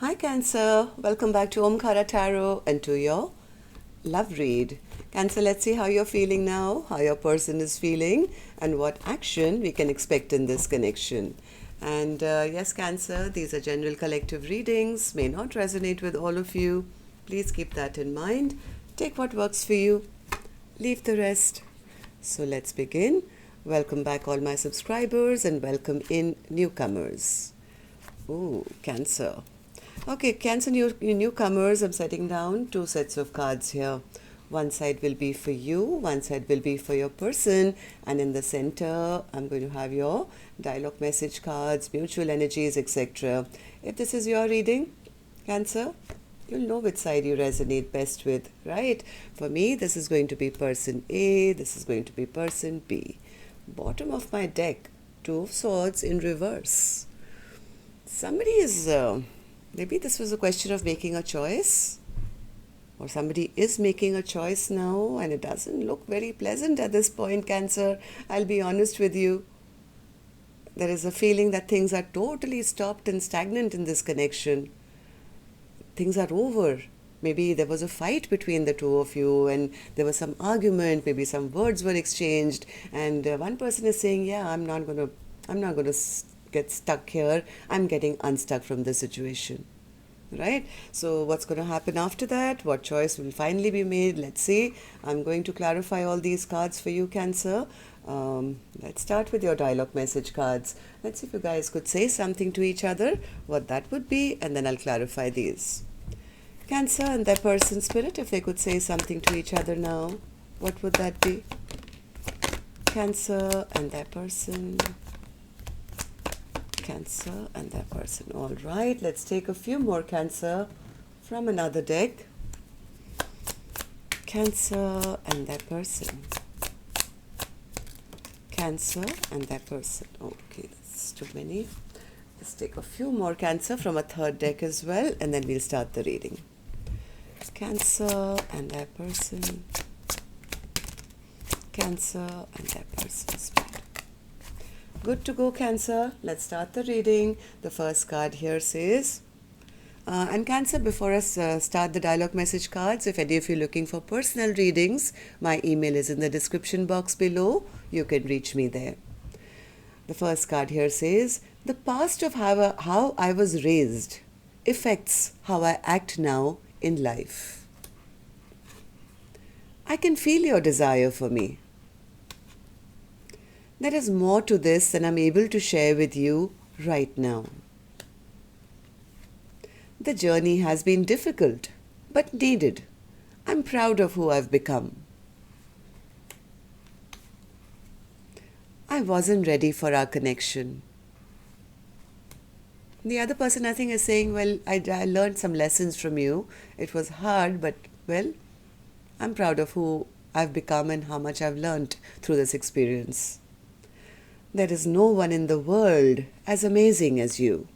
Hi Cancer, welcome back to Omkaratarot and to your love read. Cancer, let's see how you're feeling now, how your person is feeling and what action we can expect in this connection. And yes Cancer, these are general collective readings, may not resonate with all of you. Please keep that in mind. Take what works for you, leave the rest. So let's begin. Welcome back all my subscribers and welcome in newcomers. Ooh, Cancer. Okay, Cancer newcomers, I'm setting down two sets of cards here. One side will be for you, one side will be for your person, and in the center, I'm going to have your dialogue message cards, mutual energies, etc. If this is your reading, Cancer, you'll know which side you resonate best with, right? For me, this is going to be person A, this is going to be person B. Bottom of my deck, Two of Swords in reverse. Somebody is... maybe this was a question of making a choice, or somebody is making a choice now and it doesn't look very pleasant at this point, Cancer. I'll be honest with you. There is a feeling that things are totally stopped and stagnant in this connection. Things are over. Maybe there was a fight between the two of you and there was some argument, maybe some words were exchanged, and one person is saying, yeah, I'm not going to get stuck here. I'm getting unstuck from the situation, right? So what's going to happen after that? What choice will finally be made? Let's see. I'm going to clarify all these cards for you, Cancer. Let's start with your dialogue message cards. Let's see if you guys could say something to each other, what that would be, and then I'll clarify these. Cancer and their person spirit, if they could say something to each other now, what would that be? Cancer and their person. Cancer and their person. All right, let's take a few more, Cancer, from another deck. Cancer and their person. Cancer and their person. Okay, that's too many. Let's take a few more, Cancer, from a third deck as well, and then we'll start the reading. Cancer and their person. Cancer and their person spirit. Good to go, Cancer. Let's start the reading. The first card here says, and Cancer, before us start the dialogue message cards, if any of you are looking for personal readings, my email is in the description box below. You can reach me there. The first card here says, the past of how I was raised affects how I act now in life. I can feel your desire for me. There is more to this than I'm able to share with you right now. The journey has been difficult, but needed. I'm proud of who I've become. I wasn't ready for our connection. The other person, I think, is saying, well, I learned some lessons from you. It was hard, but, well, I'm proud of who I've become and how much I've learned through this experience. There is no one in the world as amazing as you.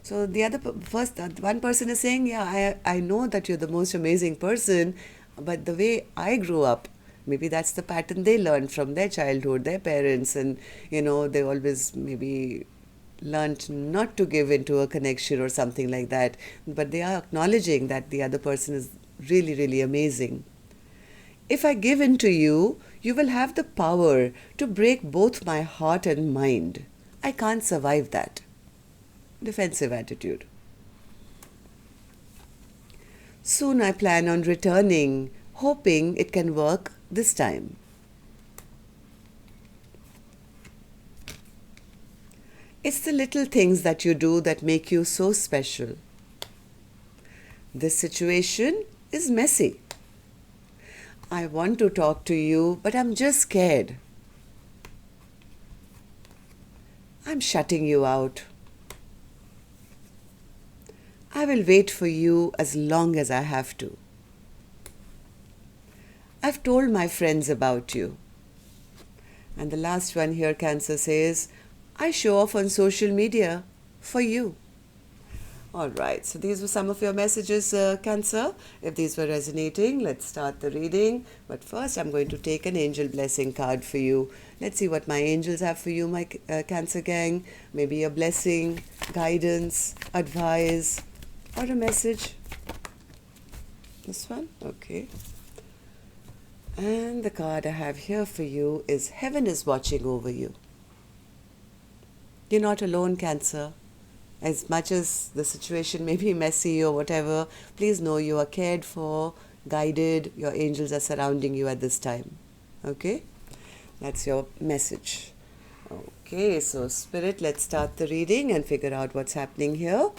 So one person is saying, yeah, I know that you're the most amazing person, but the way I grew up, maybe that's the pattern they learned from their childhood, their parents, and, they always maybe learned not to give into a connection or something like that. But they are acknowledging that the other person is really, really amazing. If I give in to you, you will have the power to break both my heart and mind. I can't survive that. Defensive attitude. Soon I plan on returning, hoping it can work this time. It's the little things that you do that make you so special. This situation is messy. I want to talk to you, but I'm just scared. I'm shutting you out. I will wait for you as long as I have to. I've told my friends about you. And the last one here, Cancer, says, I show off on social media for you. All right, so these were some of your messages, Cancer. If these were resonating, let's start the reading. But first, I'm going to take an angel blessing card for you. Let's see what my angels have for you, my Cancer gang. Maybe a blessing, guidance, advice, or a message. This one? Okay. And the card I have here for you is Heaven is watching over you. You're not alone, Cancer. As much as the situation may be messy or whatever, please know you are cared for, guided. Your angels are surrounding you at this time. Okay? That's your message. Okay, so Spirit, let's start the reading and figure out what's happening here.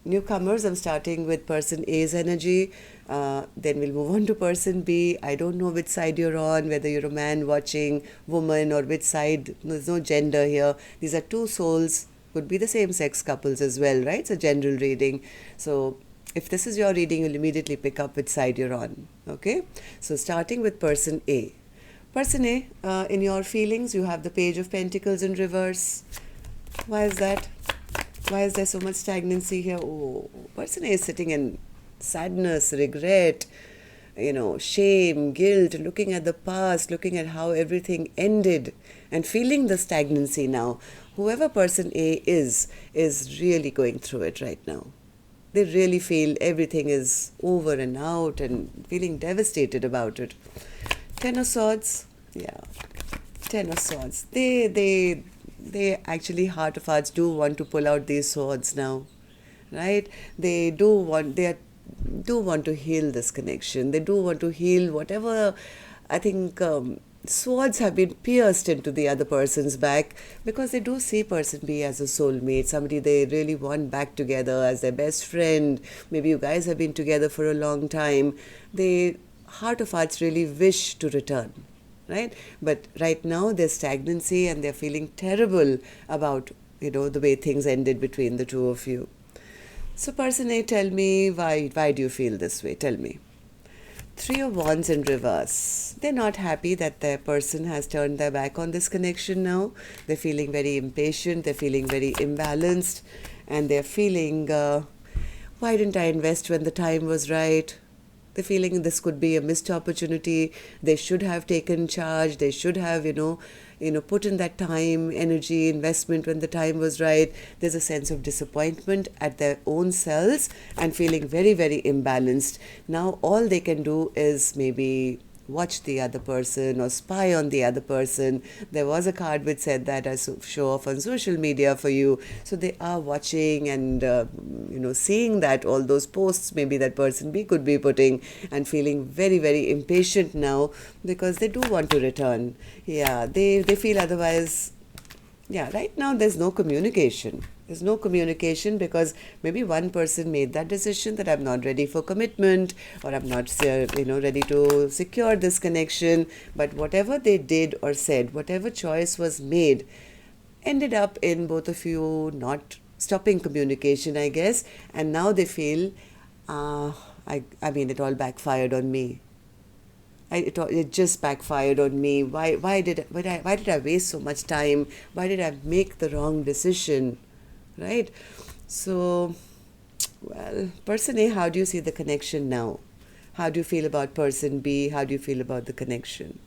Newcomers, I'm starting with person A's energy. Then we'll move on to person B. I don't know which side you're on, whether you're a man watching, woman, or which side. There's no gender here. These are two souls. Could be the same sex couples as well, right? It's a general reading. So if this is your reading, you'll immediately pick up which side you're on. Okay? So starting with person A. Person A, in your feelings, you have the Page of Pentacles in reverse. Why is that? Why is there so much stagnancy here? Oh, person A is sitting in sadness, regret, shame, guilt, looking at the past, looking at how everything ended and feeling the stagnancy now. Whoever person A is really going through it right now. They really feel everything is over and out and feeling devastated about it. Ten of Swords, yeah, Ten of Swords. They actually, heart of hearts, do want to pull out these swords now, right? They do want to heal this connection. They do want to heal whatever, I think, swords have been pierced into the other person's back, because they do see person B as a soulmate, somebody they really want back together as their best friend. Maybe you guys have been together for a long time. They, heart of hearts, really wish to return, right? But right now there's stagnancy and they're feeling terrible about, the way things ended between the two of you. So person A, tell me, why do you feel this way? Tell me. Three of Wands in reverse. They're not happy that their person has turned their back on this connection now. They're feeling very impatient. They're feeling very imbalanced. And they're feeling, why didn't I invest when the time was right? They're feeling this could be a missed opportunity. They should have taken charge. They should have, put in that time, energy, investment when the time was right. There's a sense of disappointment at their own selves and feeling very, very imbalanced. Now all they can do is maybe watch the other person or spy on the other person. There was a card which said that I show off on social media for you. So they are watching and, seeing that all those posts maybe that person B could be putting and feeling very, very impatient now because they do want to return. Yeah, they feel otherwise. Yeah, right now there's no communication. There's no communication because maybe one person made that decision that I'm not ready for commitment or I'm not, ready to secure this connection. But whatever they did or said, whatever choice was made, ended up in both of you not stopping communication, I guess. And now they feel, it all backfired on me. It just backfired on me. Why did I waste so much time? Why did I make the wrong decision? Right? So, well, person A, how do you see the connection now? How do you feel about person B? How do you feel about the connection?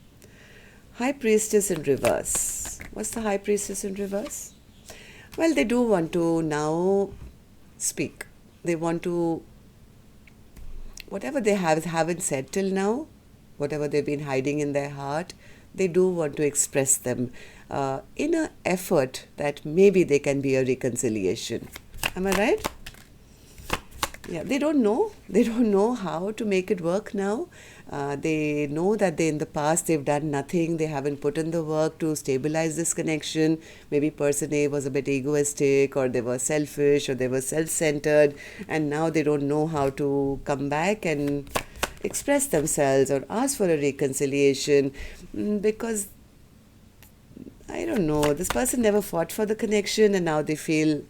High Priestess in reverse. What's the High Priestess in reverse? Well, they do want to now speak. They want to, whatever they haven't said till now, whatever they've been hiding in their heart, they do want to express them in an effort that maybe they can be a reconciliation. Am I right? Yeah, they don't know. They don't know how to make it work now. They know that in the past they've done nothing. They haven't put in the work to stabilize this connection. Maybe person A was a bit egoistic, or they were selfish, or they were self-centered, and now they don't know how to come back and express themselves or ask for a reconciliation because, I don't know, this person never fought for the connection and now they feel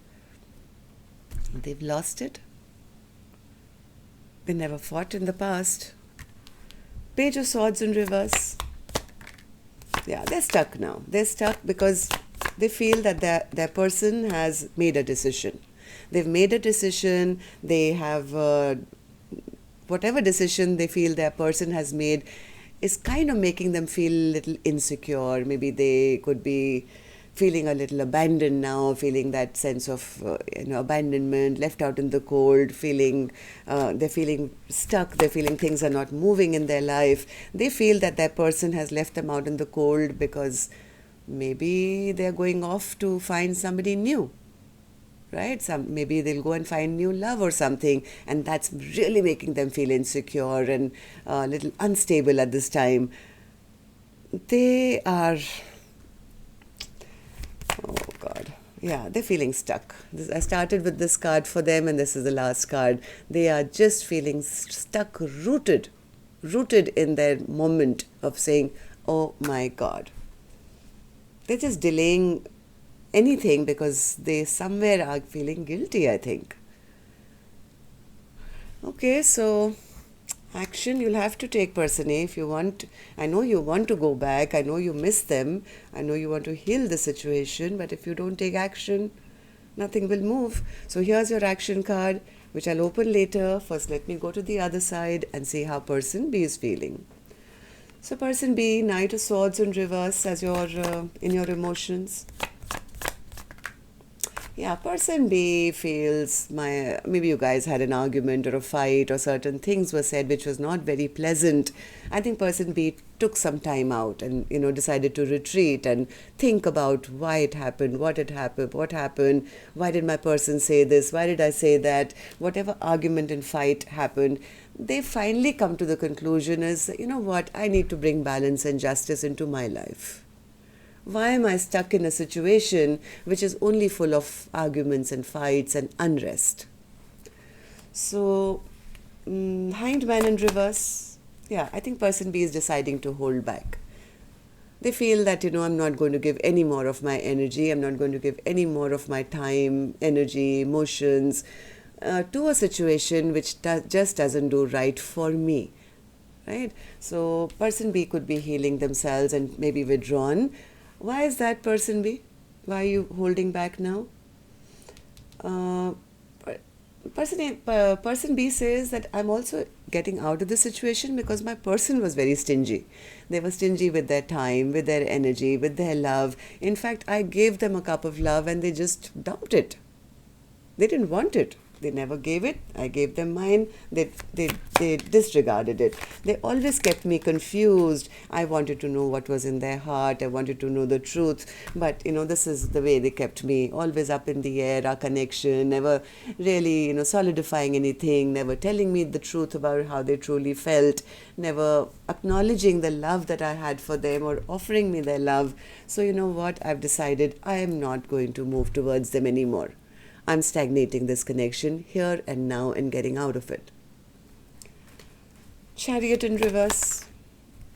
they've lost it. They never fought in the past. Page of Swords in reverse. Yeah, they're stuck now. They're stuck because they feel that their person has made a decision. They've made a decision. They have whatever decision they feel their person has made is kind of making them feel a little insecure. Maybe they could be feeling a little abandoned now, feeling that sense of abandonment, left out in the cold, feeling they're feeling stuck, they're feeling things are not moving in their life. They feel that that person has left them out in the cold because maybe they're going off to find somebody new, right? Maybe they'll go and find new love or something, and that's really making them feel insecure and a little unstable at this time. They are, oh God, yeah, they're feeling stuck. I started with this card for them, and this is the last card. They are just feeling stuck, rooted in their moment of saying, oh my God. They're just delaying anything because they somewhere are feeling guilty, I think. Okay, so action you'll have to take, person A, if you want. I know you want to go back. I know you miss them. I know you want to heal the situation. But if you don't take action, nothing will move. So here's your action card, which I'll open later. First, let me go to the other side and see how person B is feeling. So person B, Knight of Swords in reverse as in your emotions. Yeah, person B feels maybe you guys had an argument or a fight or certain things were said which was not very pleasant. I think person B took some time out and, decided to retreat and think about why it happened, what happened, why did my person say this, why did I say that, whatever argument and fight happened. They finally come to the conclusion is, what, I need to bring balance and justice into my life. Why am I stuck in a situation which is only full of arguments and fights and unrest? So, Hanged Man in reverse. Yeah, I think person B is deciding to hold back. They feel that, I'm not going to give any more of my energy. I'm not going to give any more of my time, energy, emotions to a situation which just doesn't do right for me. Right? So, person B could be healing themselves and maybe withdrawn. Why is that, person B? Why are you holding back now? Person B says that I'm also getting out of the situation because my person was very stingy. They were stingy with their time, with their energy, with their love. In fact, I gave them a cup of love and they just dumped it. They didn't want it. They never gave it. I gave them mine. They disregarded it. They always kept me confused. I wanted to know what was in their heart. I wanted to know the truth. But, this is the way they kept me. Always up in the air, our connection. Never really, solidifying anything. Never telling me the truth about how they truly felt. Never acknowledging the love that I had for them or offering me their love. So, you know what? I've decided I am not going to move towards them anymore. I'm stagnating this connection here and now and getting out of it. Chariot in reverse.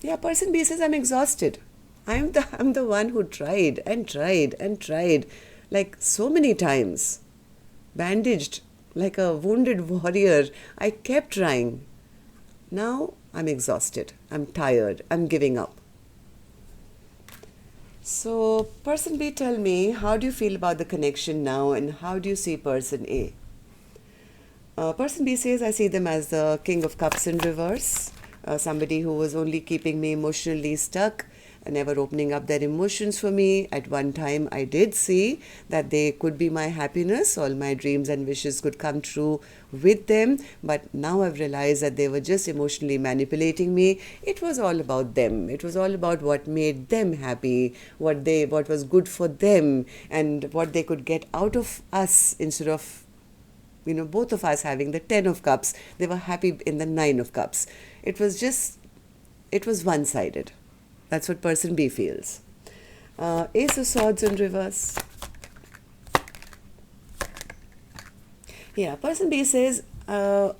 Yeah, person B says, I'm exhausted. I'm the one who tried and tried and tried, like so many times. Bandaged like a wounded warrior. I kept trying. Now I'm exhausted. I'm tired. I'm giving up. So, person B, tell me, how do you feel about the connection now and how do you see person A? Person B says, I see them as the King of Cups in reverse, somebody who was only keeping me emotionally stuck, never opening up their emotions for me. At one time, I did see that they could be my happiness, all my dreams and wishes could come true with them, but now I've realized that they were just emotionally manipulating me. It was all about them. It was all about what made them happy, what was good for them, and what they could get out of us instead of both of us having the 10 of cups. They were happy in the 9 of cups. It was one-sided. That's what person B feels. Ace of Swords in reverse. Yeah, person B says, I'm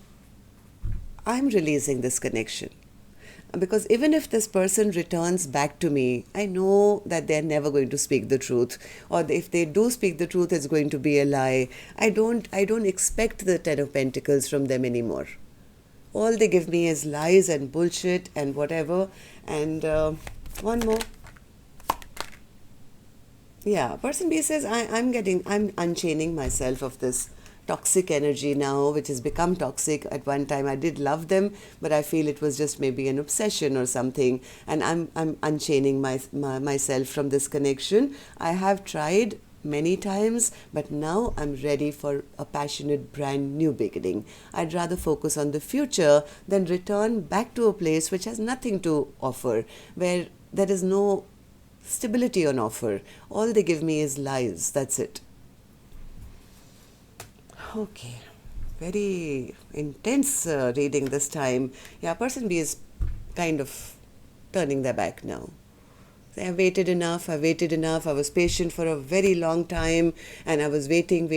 releasing this connection. Because even if this person returns back to me, I know that they're never going to speak the truth. Or if they do speak the truth, it's going to be a lie. I don't expect the 10 of Pentacles from them anymore. All they give me is lies and bullshit and whatever. And one more. Yeah, person B says, I'm unchaining myself of this toxic energy now, which has become toxic. At one time I did love them, but I feel it was just maybe an obsession or something, and I'm unchaining myself from this connection. I have tried many times, but now I'm ready for a passionate brand new beginning. I'd rather focus on the future than return back to a place which has nothing to offer, where there is no stability on offer. All they give me is lies. That's it. Okay, very intense reading this time. Yeah, person B is kind of turning their back now. I've waited enough, I was patient for a very long time, and I was waiting.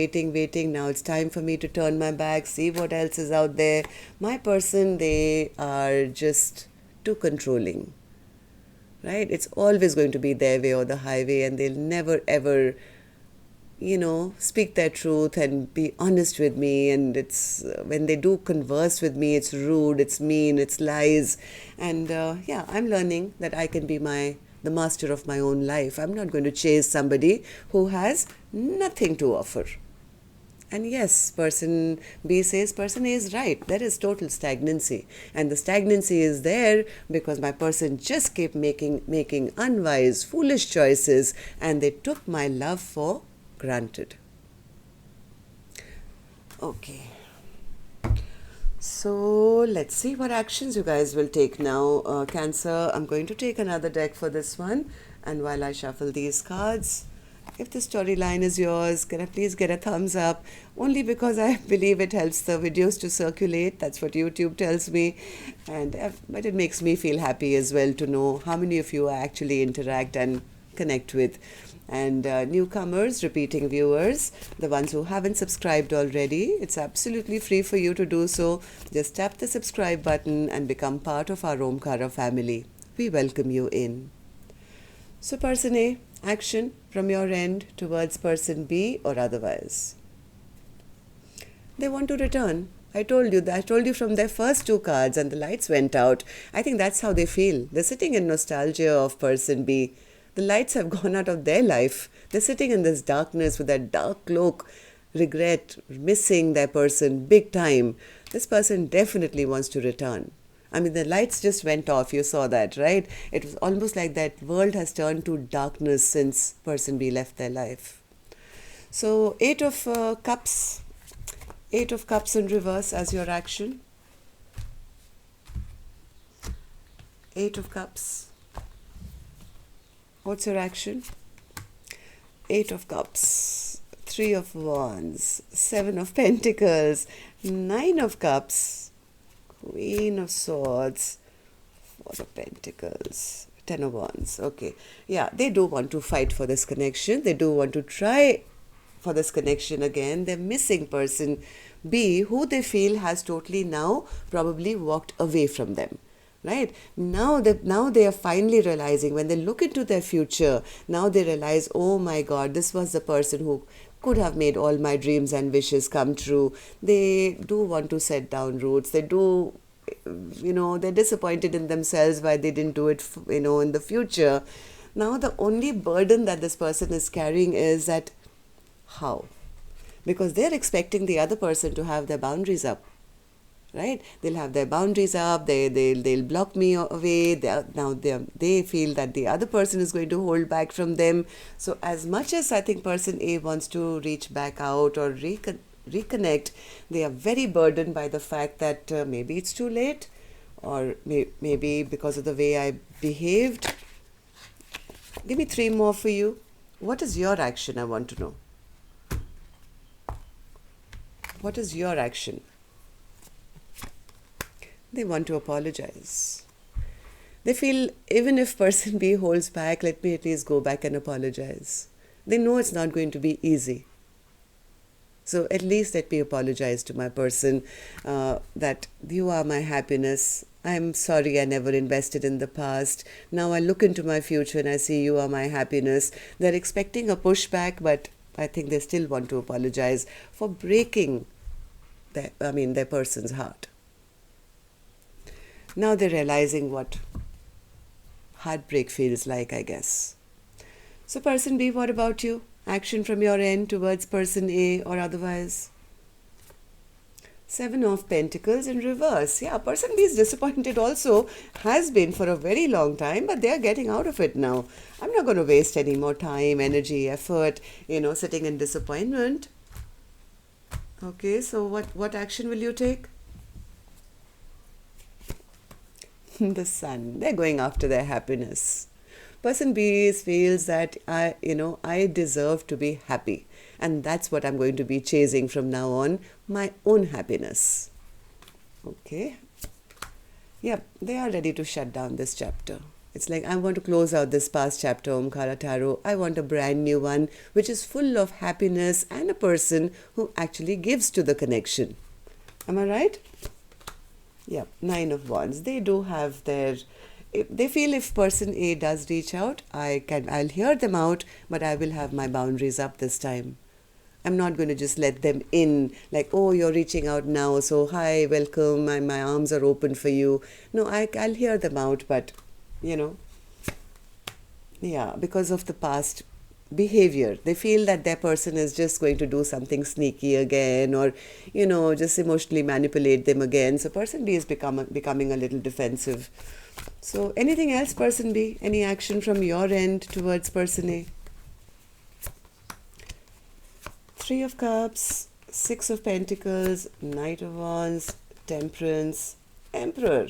Now it's time for me to turn my back, see what else is out there. My person, they are just too controlling, right? It's always going to be their way or the highway, and they'll never ever, speak their truth and be honest with me. And it's when they do converse with me, it's rude, it's mean, it's lies. And yeah, I'm learning that I can be the master of my own life. I'm not going to chase somebody who has nothing to offer. And yes, person B says person A is right. There is total stagnancy. And the stagnancy is there because my person just kept making unwise, foolish choices, and they took my love for granted. Okay. So let's see what actions you guys will take now. Cancer, I'm going to take another deck for this one. And while I shuffle these cards, if the storyline is yours, can I please get a thumbs up? Only because I believe it helps the videos to circulate. That's what YouTube tells me. But it makes me feel happy as well to know how many of you I actually interact and connect with. And newcomers, repeating viewers, the ones who haven't subscribed already, it's absolutely free for you to do so. Just tap the subscribe button and become part of our Omkara family. We welcome you in. So person A, action from your end towards person B or otherwise. They want to return. I told you from their first two cards, and the lights went out. I think that's how they feel. They're sitting in nostalgia of person B. The lights have gone out of their life. They're sitting in this darkness with that dark cloak, regret, missing their person big time. This person definitely wants to return. I mean, the lights just went off. You saw that, right? It was almost like that world has turned to darkness since person B left their life. So, Eight of Cups in reverse as your action. Eight of Cups. What's your action? Eight of Cups, Three of Wands, Seven of Pentacles, Nine of Cups, Queen of Swords, Four of Pentacles, Ten of Wands. Okay, yeah, they do want to fight for this connection. They do want to try for this connection again. They're missing person B, who they feel has totally now probably walked away from them. Right? Now they are finally realizing, when they look into their future, now they realize, oh my God, this was the person who could have made all my dreams and wishes come true. They do want to set down roots. They do, they're disappointed in themselves why they didn't do it, in the future. Now the only burden that this person is carrying is that, how? Because they're expecting the other person to have their boundaries up. Right? They'll have their boundaries up, they'll block me away. They feel that the other person is going to hold back from them. So as much as I think person A wants to reach back out or reconnect, they are very burdened by the fact that maybe it's too late, or maybe because of the way I behaved. Give me three more for you. What is your action? I want to know. What is your action? They want to apologize. They feel, even if person B holds back, let me at least go back and apologize. They know it's not going to be easy. So at least let me apologize to my person that you are my happiness. I'm sorry I never invested in the past. Now I look into my future and I see you are my happiness. They're expecting a pushback, but I think they still want to apologize for breaking their person's heart. Now they're realizing what heartbreak feels like, I guess. So person B, what about you? Action from your end towards person A or otherwise? Seven of Pentacles in reverse. Yeah, person B is disappointed also, has been for a very long time, but they are getting out of it now. I'm not going to waste any more time, energy, effort, sitting in disappointment. Okay, so what action will you take? The Sun. They're going after their happiness. Person B feels that I deserve to be happy. And that's what I'm going to be chasing from now on, my own happiness. Okay. Yeah, they are ready to shut down this chapter. It's like, I want to close out this past chapter, Omkaratarot. I want a brand new one, which is full of happiness and a person who actually gives to the connection. Am I right? Yeah, Nine of Wands. They do have their... They feel if person A does reach out, I'll hear them out, but I will have my boundaries up this time. I'm not going to just let them in like, oh, you're reaching out now, so hi, welcome, my arms are open for you. No, I'll hear them out, but, yeah, because of the past behavior, they feel that their person is just going to do something sneaky again, or, just emotionally manipulate them again. So person B is becoming a little defensive. So anything else, person B? Any action from your end towards person A? Three of Cups, Six of Pentacles, Knight of Wands, Temperance, Emperor,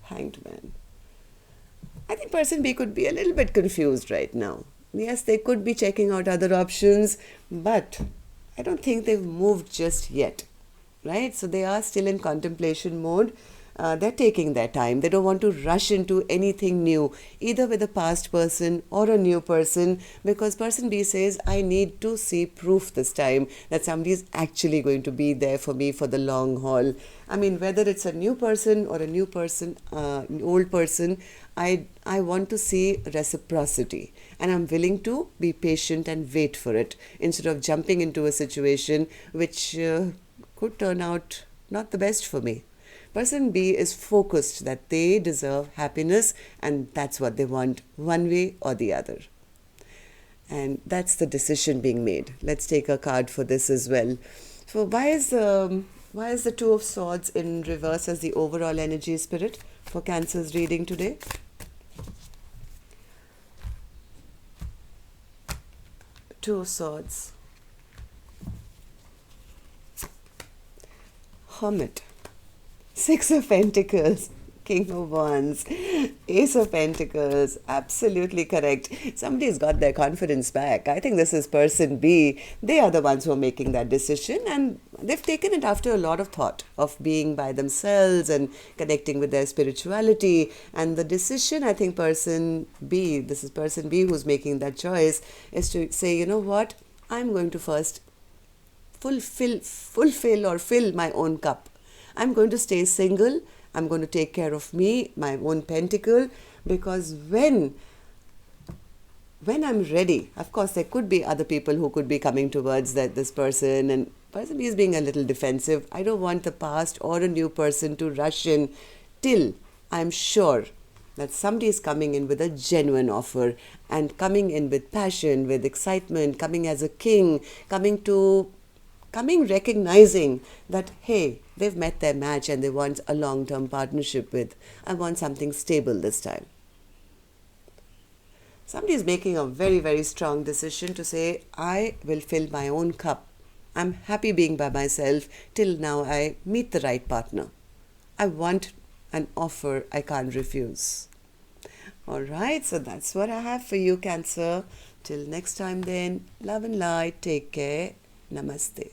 Hanged Man. I think person B could be a little bit confused right now. Yes, they could be checking out other options, but I don't think they've moved just yet, right? So they are still in contemplation mode. They're taking their time. They don't want to rush into anything new, either with a past person or a new person, because person B says, I need to see proof this time that somebody is actually going to be there for me for the long haul. I mean, whether it's a new person or a new person, an old person, I want to see reciprocity, and I'm willing to be patient and wait for it instead of jumping into a situation which could turn out not the best for me. Person B is focused that they deserve happiness, and that's what they want, one way or the other. And that's the decision being made. Let's take a card for this as well. So why is the Two of Swords in reverse as the overall energy, Spirit, for Cancer's reading today? Two of Swords. Hermit. Six of Pentacles, King of Wands, Ace of Pentacles. Absolutely correct. Somebody's got their confidence back. I think this is person B. They are the ones who are making that decision, and they've taken it after a lot of thought of being by themselves and connecting with their spirituality. And the decision, I think person B, this is person B who's making that choice, is to say, you know what, I'm going to first fulfill or fill my own cup. I'm going to stay single. I'm going to take care of me, my own pentacle, because when I'm ready, of course, there could be other people who could be coming towards this person, and person B is being a little defensive. I don't want the past or a new person to rush in till I'm sure that somebody is coming in with a genuine offer and coming in with passion, with excitement, coming as a king, coming recognizing that, hey, they've met their match and they want a long-term partnership with. I want something stable this time. Somebody is making a very, very strong decision to say, I will fill my own cup. I'm happy being by myself till now I meet the right partner. I want an offer I can't refuse. All right, so that's what I have for you, Cancer. Till next time then, love and light. Take care. Namaste.